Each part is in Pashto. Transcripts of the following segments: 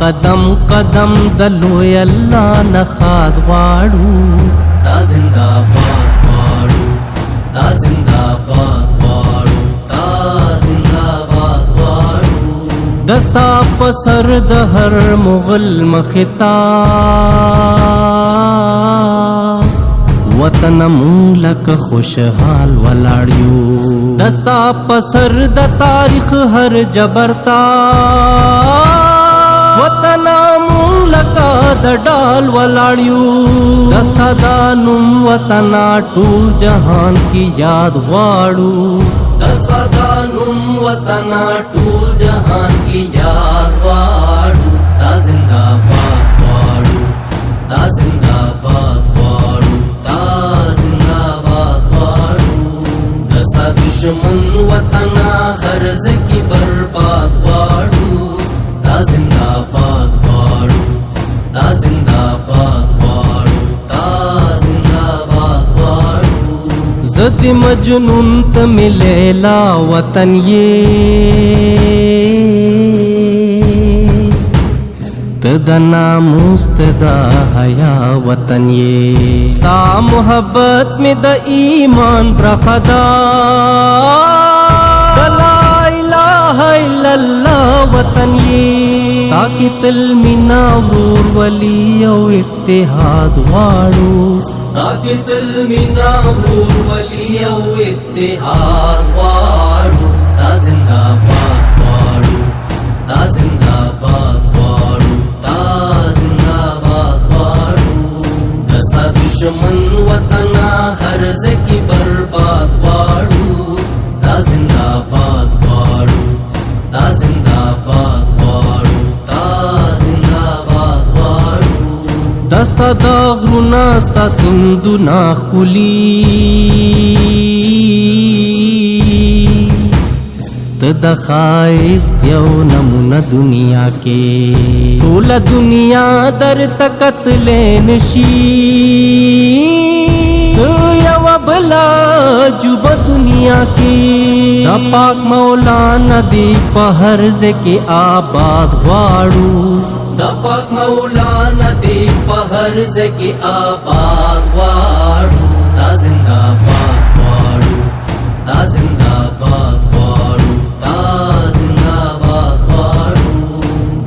قدم قدم د لوی الله نه خاد غواړو دا زنده‌باد غواړو دا زنده‌باد غواړو دا زنده‌باد غواړو دستا په سر د هر مغل مختا وطن مونږ لکه خوشحال ولاړیو دستا په سر د تاریخ هر جبرتا وطن مونږ لکه د ډال ولاړیو دستا دا نوم وطن ټول جهان کی یاد غواړو دستا دا نوم وطن ټول جهان کی یاد غواړو دا زنده‌باد غواړو دا زنده‌باد غواړو دا زنده‌باد غواړو دستا دشمن وطن هر ځکه برباد غواړو دا زنده‌باد غواړو دا زنده‌باد غواړو دا زنده‌باد غواړو زد مجنون ته ملیلا وطن یہ تد ناموس تد حیا وطن یہ ستا محبت میں د ایمان برخدا لا الہ الا اللہ وطن یہ تاکہ تل مینا ورور ولی او اتحاد غواړو تاکہ تل مینا ورور ولی او اتحاد غواړو دا زنده‌باد غواړو دا زنده‌باد غواړو دا زنده‌باد غواړو دستا دشمن وطن هر ځکه برباد غواړو دا زنده‌باد غواړو دا زنده‌باد غواړو دا زنده‌باد غواړو دستا دا غرونا ستا سندونا ښکلي ته د ښایست یو نمونه دنیا کې ټوله دنیا درته کتلی نشي ته یوه بله عجوبه دنیا کې دا پاک مولانا دی په هر ځای کې آباد غواړو دا پاک مولانا دی په هر ځای کې آباد غواړو دا زنده‌باد غواړو دا زنده‌باد غواړو دا زنده‌باد غواړو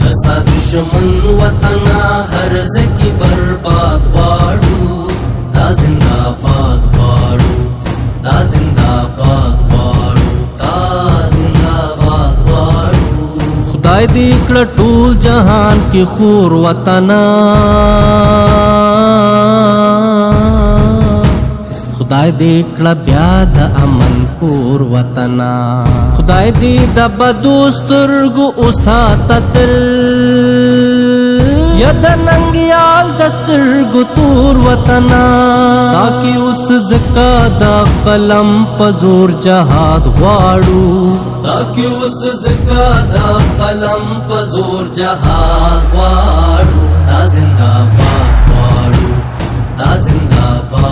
دستا دشمن وطن هر ځای کې برباد غواړو دا زنده‌باد غواړو دا زنده‌باد غواړو دا زنده‌باد غواړو خدای دې کړه ټول جهان کې خور وطن خدای دې کړه بیا د امن کور وطن خدای دې د بدو سترګو وساته تل یا د ننګیال د سترګو تور وطن تاکي اوس زکا د قلم په زور جهاد غواړو تاکي اوس زکا د قلم په زور جهاد غواړو دا زنده‌باد غواړو دا زنده‌باد